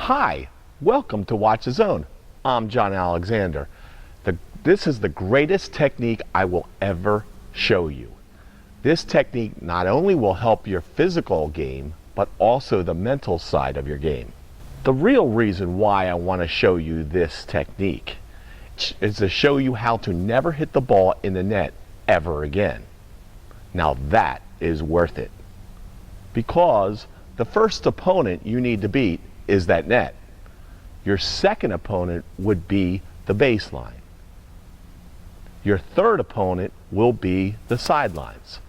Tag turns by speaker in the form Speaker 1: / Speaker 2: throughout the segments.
Speaker 1: Hi, welcome to Watch the Zone. I'm John Alexander. This is the greatest technique I will ever show you. This technique not only will help your physical game, but also the mental side of your game. The real reason why I want to show you this technique is to show you how to never hit the ball in the net ever again. Now that is worth it, because the first opponent you need to beat is that net. Your second opponent would be the baseline. Your third opponent will be the sidelines.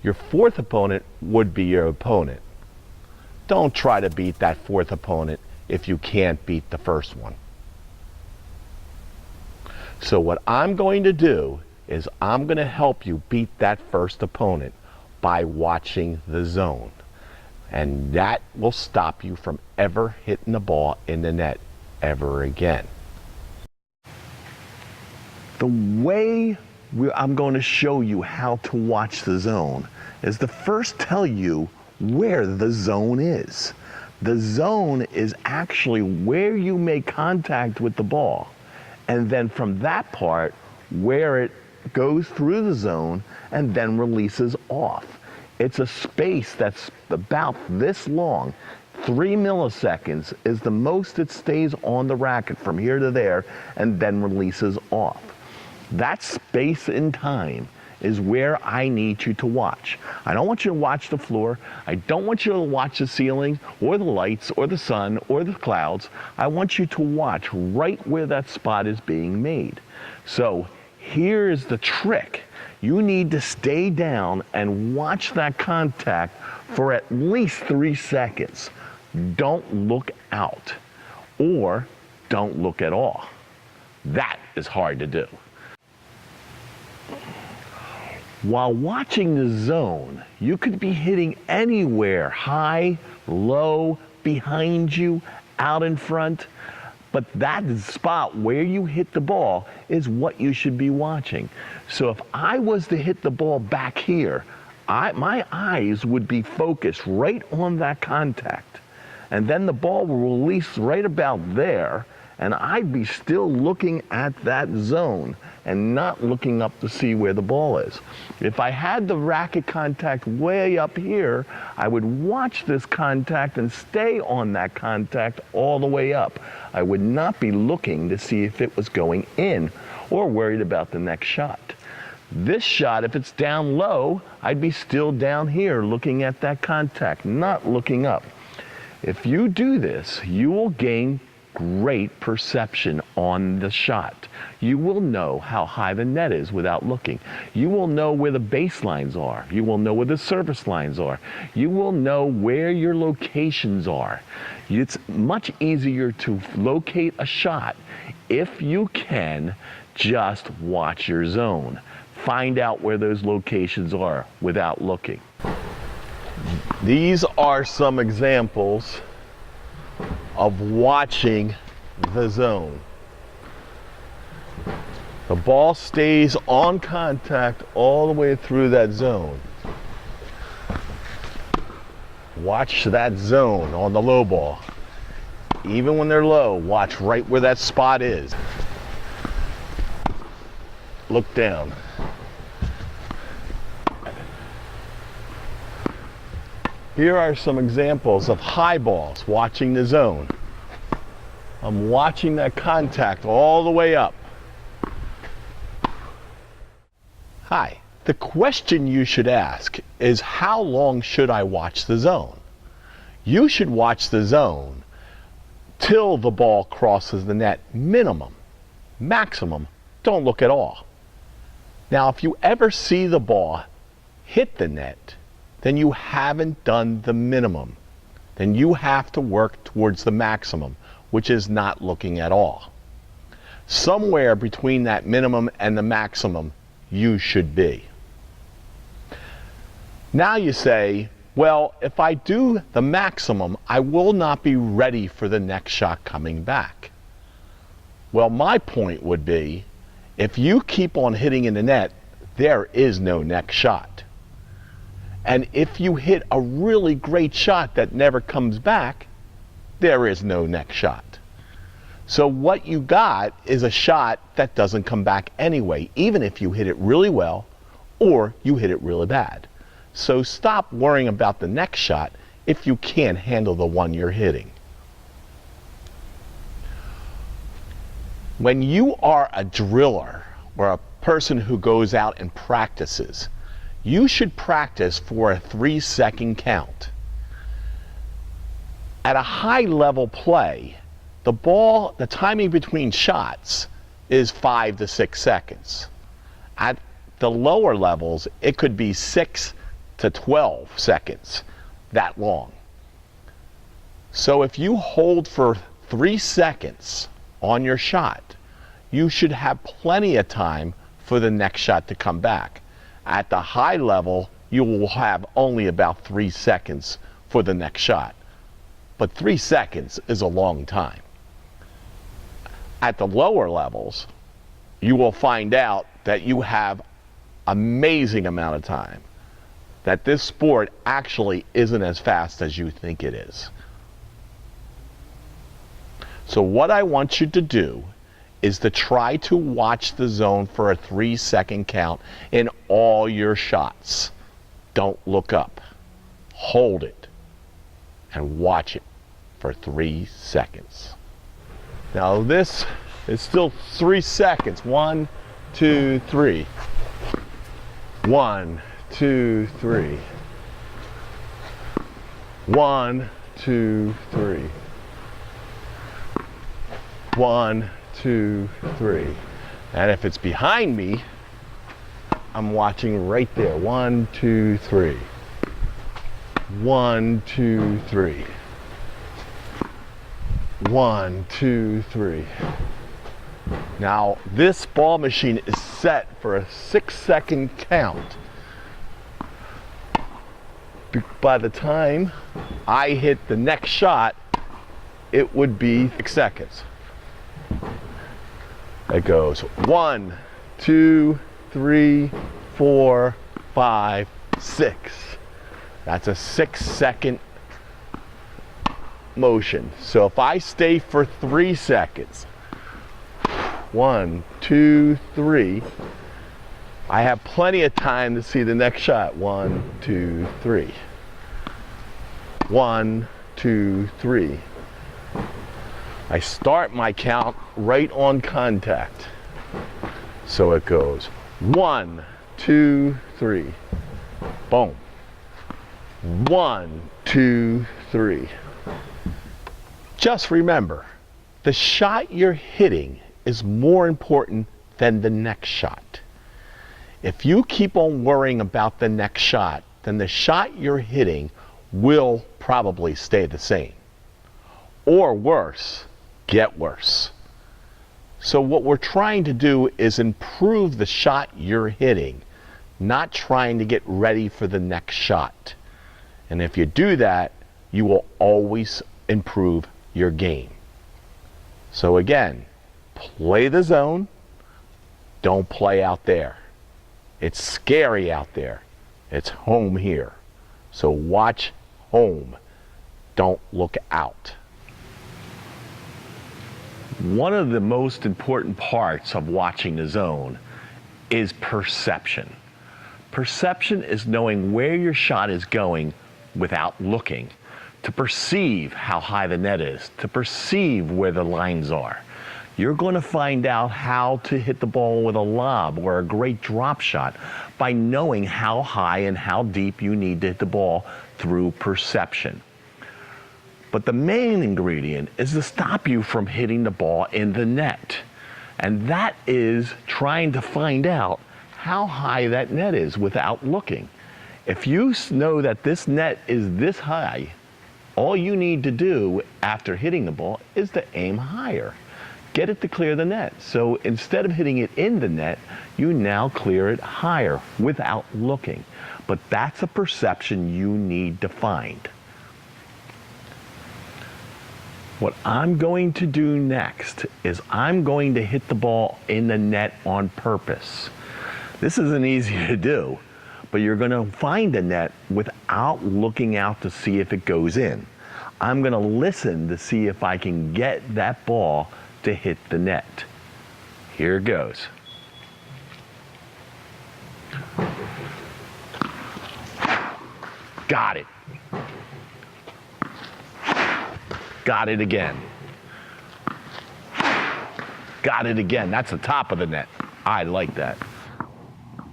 Speaker 1: Your fourth opponent would be your opponent. Don't try to beat that fourth opponent if you can't beat the first one. So what I'm going to do is I'm going to help you beat that first opponent by watching the zone. And that will stop you from ever hitting the ball in the net ever again. The way I'm going to show you how to watch the zone is to first tell you where the zone is. The zone is actually where you make contact with the ball. And then from that part, where it goes through the zone and then releases off. It's a space that's about this long. 3 milliseconds is the most it stays on the racket from here to there and then releases off. That space in time is where I need you to watch. I don't want you to watch the floor. I don't want you to watch the ceiling or the lights or the sun or the clouds. I want you to watch right where that spot is being made. So here's the trick. You need to stay down and watch that contact for at least 3 seconds. Don't look out, or don't look at all. That is hard to do. While watching the zone, you could be hitting anywhere, high, low, behind you, out in front. But that spot where you hit the ball is what you should be watching. So if I was to hit the ball back here, my eyes would be focused right on that contact. And then the ball will release right about there, and I'd be still looking at that zone and not looking up to see where the ball is. If I had the racket contact way up here, I would watch this contact and stay on that contact all the way up. I would not be looking to see if it was going in or worried about the next shot. This shot, if it's down low, I'd be still down here looking at that contact, not looking up. If you do this, you will gain great perception on the shot. You will know how high the net is without looking. You will know where the baselines are. You will know where the service lines are. You will know where your locations are. It's much easier to locate a shot if you can just watch your zone. Find out where those locations are without looking. These are some examples of watching the zone. The ball stays on contact all the way through that zone. Watch that zone on the low ball. Even when they're low, watch right where that spot is. Look down. Here are some examples of high balls watching the zone. I'm watching that contact all the way up. Hi, the question you should ask is, how long should I watch the zone? You should watch the zone till the ball crosses the net, minimum. Maximum, don't look at all. Now, if you ever see the ball hit the net, then you haven't done the minimum. Then you have to work towards the maximum, which is not looking at all. Somewhere between that minimum and the maximum, you should be. Now you say, well, if I do the maximum, I will not be ready for the next shot coming back. Well, my point would be, if you keep on hitting in the net, there is no next shot. And if you hit a really great shot that never comes back, there is no next shot. So what you got is a shot that doesn't come back anyway, even if you hit it really well or you hit it really bad. So stop worrying about the next shot if you can't handle the one you're hitting. When you are a driller or a person who goes out and practices, you should practice for a 3-second count. At a high level play, the timing between shots is 5 to 6 seconds. At the lower levels, it could be 6 to 12 seconds, that long. So if you hold for 3 seconds on your shot, you should have plenty of time for the next shot to come back. At the high level, you will have only about 3 seconds for the next shot. But 3 seconds is a long time. At the lower levels, you will find out that you have amazing amount of time, that this sport actually isn't as fast as you think it is. So what I want you to do is to try to watch the zone for a 3-second count in all your shots. Don't look up. Hold it and watch it for 3 seconds. Now this is still 3 seconds. 1, 2, 3. 1, 2, 3. 1, 2, 3. 1, 2, 3. And if it's behind me, I'm watching right there. 1, 2, 3. 1, 2, 3. 1, 2, 3. Now this ball machine is set for a 6-second count. By the time I hit the next shot, it would be 6 seconds. It goes 1, 2, 3, 4, 5, 6. That's a 6-second motion. So if I stay for 3 seconds, 1, 2, 3, I have plenty of time to see the next shot. 1, 2, 3. 1, 2, 3. I start my count right on contact. So it goes 1, 2, 3. Boom. 1, 2, 3. Just remember, the shot you're hitting is more important than the next shot. If you keep on worrying about the next shot, then the shot you're hitting will probably stay the same. Or worse, get worse. So what we're trying to do is improve the shot you're hitting, not trying to get ready for the next shot. And if you do that, you will always improve your game. So again, play the zone, don't play out there. It's scary out there. It's home here. So watch home, don't look out. One of the most important parts of watching the zone is perception. Perception is knowing where your shot is going without looking, to perceive how high the net is, to perceive where the lines are. You're going to find out how to hit the ball with a lob or a great drop shot by knowing how high and how deep you need to hit the ball through perception. But the main ingredient is to stop you from hitting the ball in the net. And that is trying to find out how high that net is without looking. If you know that this net is this high, all you need to do after hitting the ball is to aim higher. Get it to clear the net. So instead of hitting it in the net, you now clear it higher without looking. But that's a perception you need to find. What I'm going to do next is I'm going to hit the ball in the net on purpose. This isn't easy to do, but you're going to find the net without looking out to see if it goes in. I'm going to listen to see if I can get that ball to hit the net. Here it goes. Got it. Got it again. Got it again. That's the top of the net. I like that.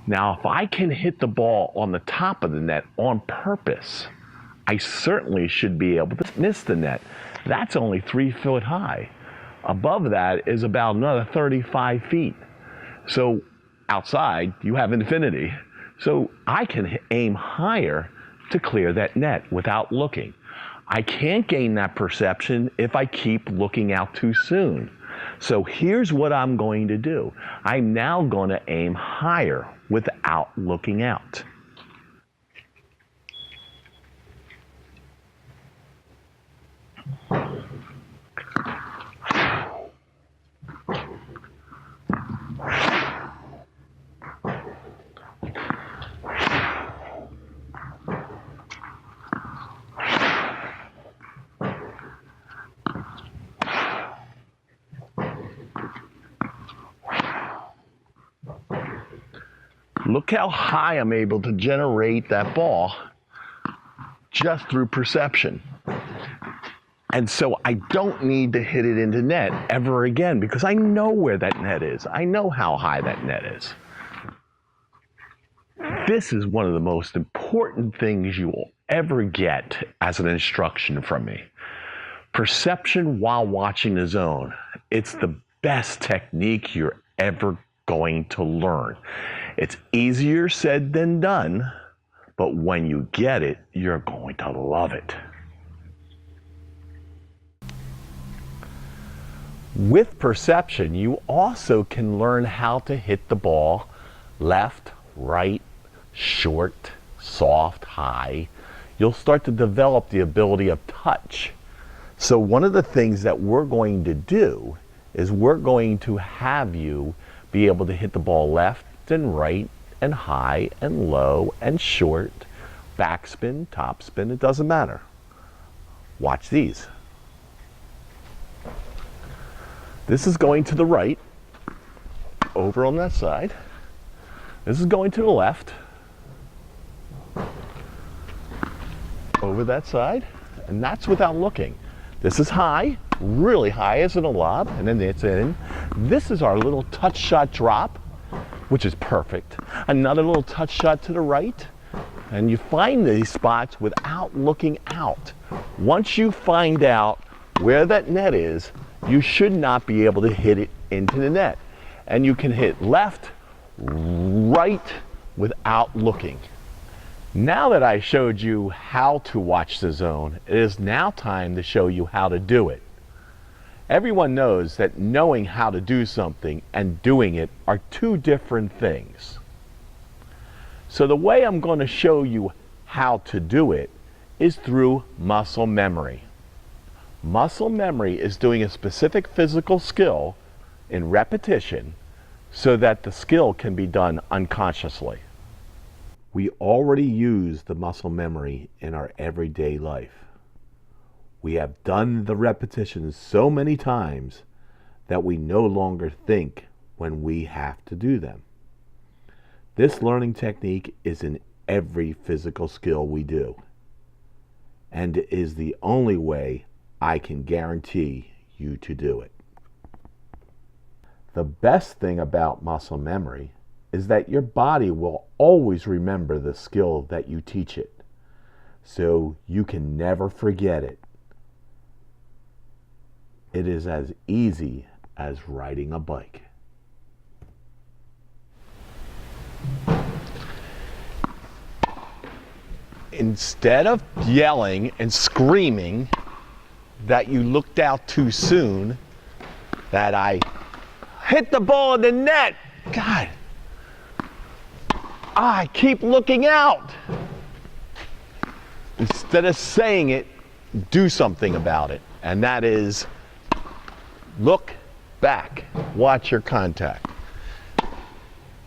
Speaker 1: Now, if I can hit the ball on the top of the net on purpose, I certainly should be able to miss the net. That's only 3 foot high. Above that is about another 35 feet. So outside, you have infinity. So I can aim higher to clear that net without looking. I can't gain that perception if I keep looking out too soon. So here's what I'm going to do. I'm now going to aim higher without looking out. Look how high I'm able to generate that ball just through perception. And so I don't need to hit it into net ever again because I know where that net is. I know how high that net is. This is one of the most important things you will ever get as an instruction from me. Perception while watching the zone. It's the best technique you're ever going to learn. It's easier said than done, but when you get it, you're going to love it. With perception, you also can learn how to hit the ball left, right, short, soft, high. You'll start to develop the ability of touch. So one of the things that we're going to do is we're going to have you be able to hit the ball left and right and high and low and short, backspin, topspin, it doesn't matter. Watch these. This is going to the right, over on that side. This is going to the left, over that side, and that's without looking. This is high, really high as in a lob, and then it's in. This is our little touch shot drop, which is perfect. Another little touch shot to the right, and you find these spots without looking out. Once you find out where that net is, you should not be able to hit it into the net. And you can hit left, right, without looking. Now that I showed you how to watch the zone, it is now time to show you how to do it. Everyone knows that knowing how to do something and doing it are two different things. So the way I'm going to show you how to do it is through muscle memory. Muscle memory is doing a specific physical skill in repetition so that the skill can be done unconsciously. We already use the muscle memory in our everyday life. We have done the repetitions so many times that we no longer think when we have to do them. This learning technique is in every physical skill we do, and it is the only way I can guarantee you to do it. The best thing about muscle memory is that your body will always remember the skill that you teach it, so you can never forget it. It is as easy as riding a bike. Instead of yelling and screaming that you looked out too soon, that I hit the ball in the net, God, I keep looking out. Instead of saying it, do something about it, and that is look back. Watch your contact.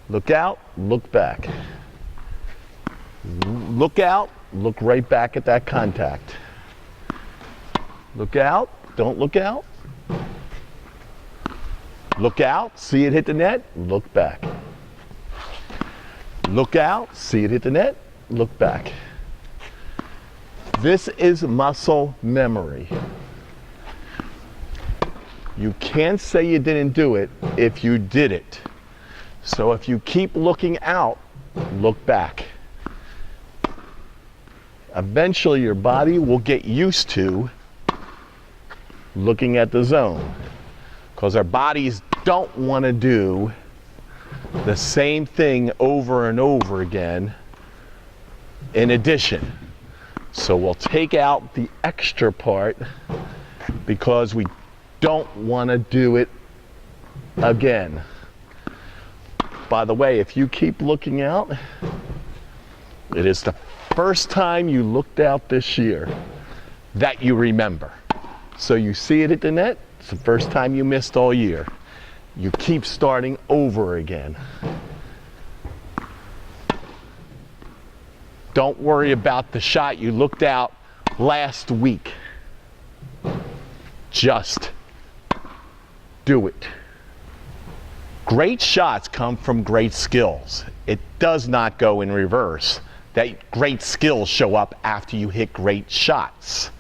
Speaker 1: Look out, look back. Look out, look right back at that contact. Look out. Don't look out. Look out. See it hit the net. Look back. Look out. See it hit the net. Look back. This is muscle memory. You can't say you didn't do it if you did it. So if you keep looking out, look back. Eventually your body will get used to looking at the zone, because our bodies don't want to do the same thing over and over again in addition. So we'll take out the extra part because we don't want to do it again. By the way, if you keep looking out, it is the first time you looked out this year that you remember. So you see it at the net, it's the first time you missed all year. You keep starting over again. Don't worry about the shot you looked out last week. Just do it. Great shots come from great skills. It does not go in reverse, that great skills show up after you hit great shots.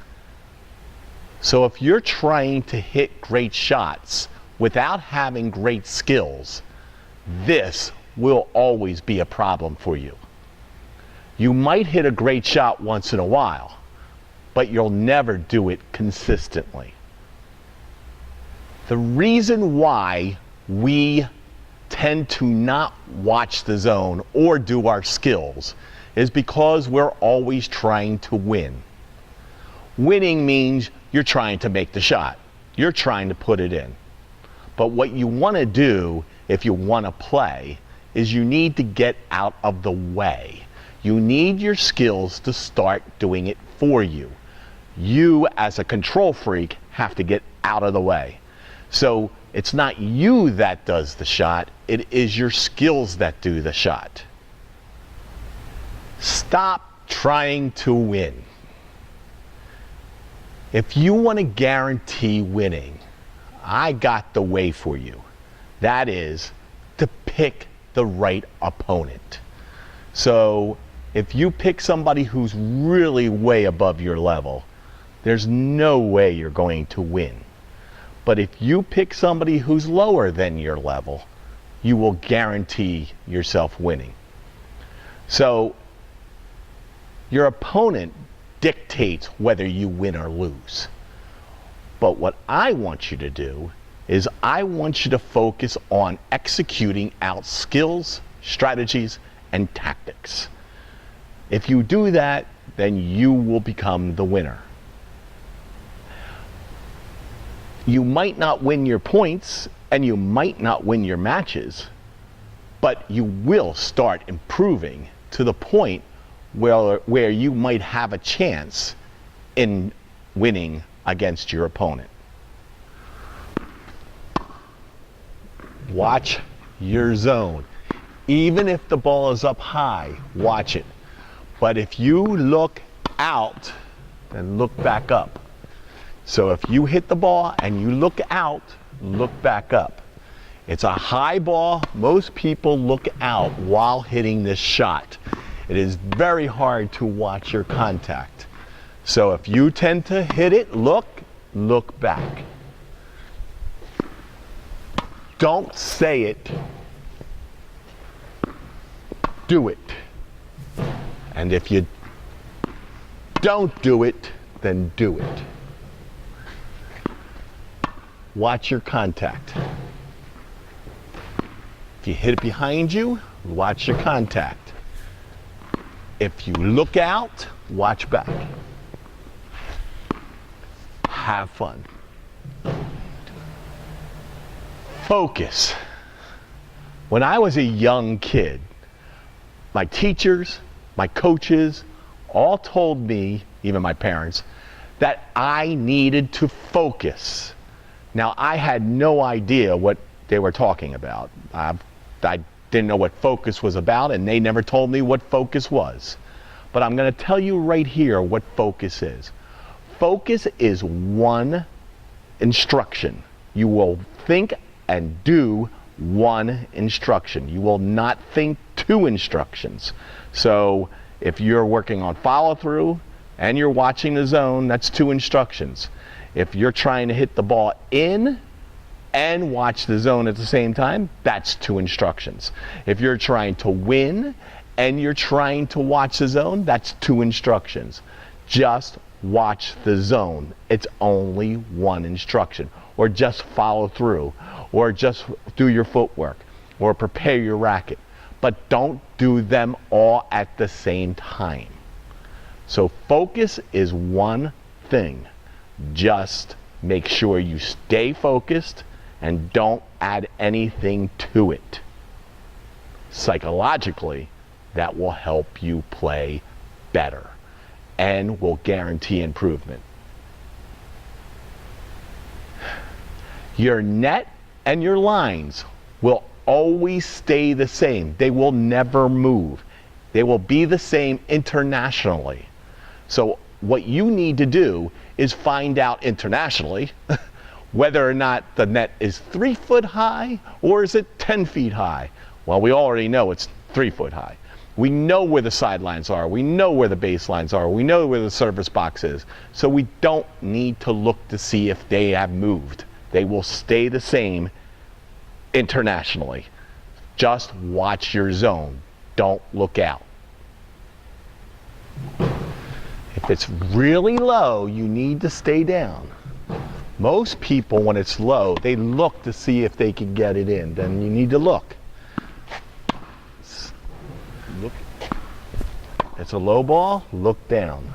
Speaker 1: So if you're trying to hit great shots without having great skills, this will always be a problem for you. You might hit a great shot once in a while, but you'll never do it consistently. The reason why we tend to not watch the zone or do our skills is because we're always trying to win. Winning means you're trying to make the shot. You're trying to put it in. But what you want to do if you want to play is you need to get out of the way. You need your skills to start doing it for you. You, as a control freak, have to get out of the way. So it's not you that does the shot, it is your skills that do the shot. Stop trying to win. If you want to guarantee winning, I got the way for you. That is to pick the right opponent. So if you pick somebody who's really way above your level, there's no way you're going to win. But if you pick somebody who's lower than your level, you will guarantee yourself winning. So your opponent dictates whether you win or lose. But what I want you to do is I want you to focus on executing out skills, strategies, and tactics. If you do that, then you will become the winner. You might not win your points and you might not win your matches, but you will start improving to the point where you might have a chance in winning against your opponent. Watch your zone. Even if the ball is up high, watch it. But if you look out, then look back up. So if you hit the ball and you look out, look back up. It's a high ball. Most people look out while hitting this shot. It is very hard to watch your contact. So if you tend to hit it, look back. Don't say it. Do it. And if you don't do it, then do it. Watch your contact. If you hit it behind you, watch your contact. If you look out, watch back. Have fun. Focus. When I was a young kid, my teachers, my coaches, all told me, even my parents, that I needed to focus. Now, I had no idea what they were talking about. I didn't know what focus was about, and they never told me what focus was. But I'm going to tell you right here what focus is. focus is one instruction. You will think and do one instruction. You will not think two instructions. So if you're working on follow through and you're watching the zone, that's two instructions. If you're trying to hit the ball in and watch the zone at the same time, that's two instructions. If you're trying to win and you're trying to watch the zone, that's two instructions. Just watch the zone. It's only one instruction. Or just follow through, or just do your footwork, or prepare your racket. But don't do them all at the same time. So focus is one thing. Just make sure you stay focused and don't add anything to it. Psychologically, that will help you play better and will guarantee improvement. Your net and your lines will always stay the same. They will never move. They will be the same internationally. So what you need to do is find out internationally whether or not the net is 3 foot high or is it 10 feet high. Well, we already know it's 3 foot high. We know where the sidelines are. We know where the baselines are. We know where the service box is. So we don't need to look to see if they have moved. They will stay the same internationally. Just watch your zone. Don't look out. If it's really low, you need to stay down. Most people, when it's low, they look to see if they can get it in. Then you need to look. Look. It's a low ball, look down.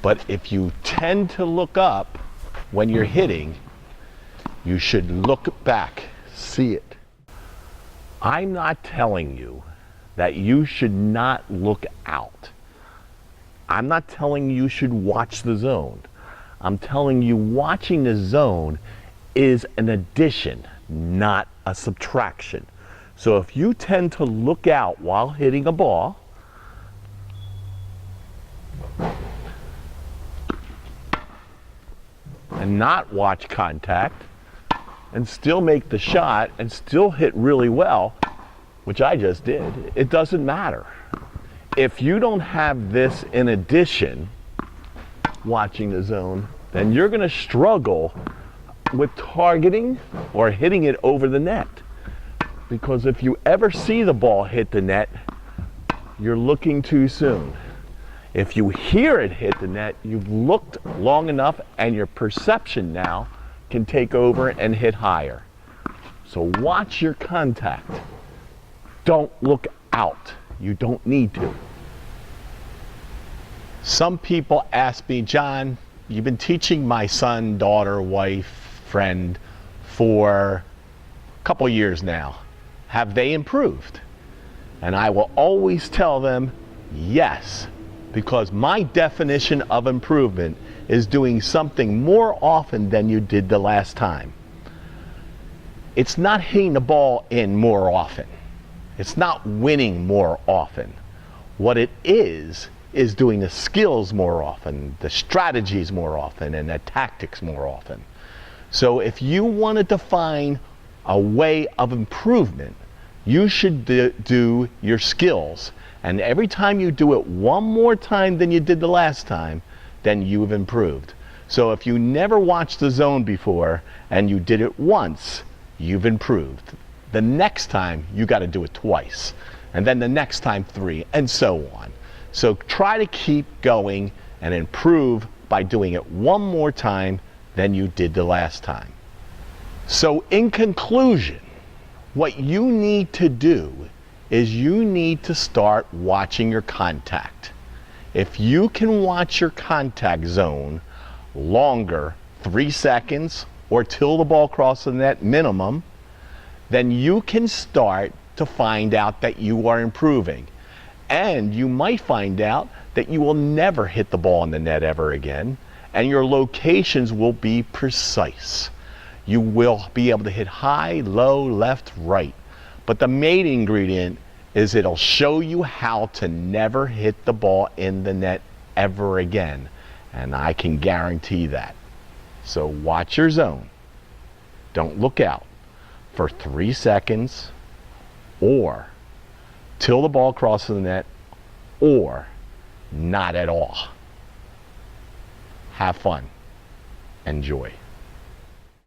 Speaker 1: But if you tend to look up when you're hitting, you should look back, see it. I'm not telling you that you should not look out. I'm not telling you should watch the zone. I'm telling you watching the zone is an addition, not a subtraction. So if you tend to look out while hitting a ball, and not watch contact, and still make the shot and still hit really well, which I just did, it doesn't matter. If you don't have this in addition, watching the zone, then you're going to struggle with targeting or hitting it over the net. Because if you ever see the ball hit the net, you're looking too soon. If you hear it hit the net, you've looked long enough and your perception now can take over and hit higher. So watch your contact. Don't look out. You don't need to. Some people ask me, John, you've been teaching my son, daughter, wife, friend for a couple years now. Have they improved? And I will always tell them yes, because my definition of improvement is doing something more often than you did the last time. It's not hitting the ball in more often. It's not winning more often. What it is doing the skills more often, the strategies more often, and the tactics more often. So if you want to define a way of improvement, you should do your skills. And every time you do it one more time than you did the last time, then you've improved. So if you never watched the zone before and you did it once, you've improved. The next time, you got to do it twice. And then the next time 3, and so on. So try to keep going and improve by doing it one more time than you did the last time. So in conclusion, what you need to do is you need to start watching your contact. If you can watch your contact zone longer, 3 seconds, or till the ball crosses the net minimum, then you can start to find out that you are improving. And you might find out that you will never hit the ball in the net ever again, and your locations will be precise. You will be able to hit high, low, left, right. But the main ingredient is it'll show you how to never hit the ball in the net ever again. And I can guarantee that. So watch your zone. Don't look out for 3 seconds, or till the ball crosses the net, or not at all. Have fun. Enjoy.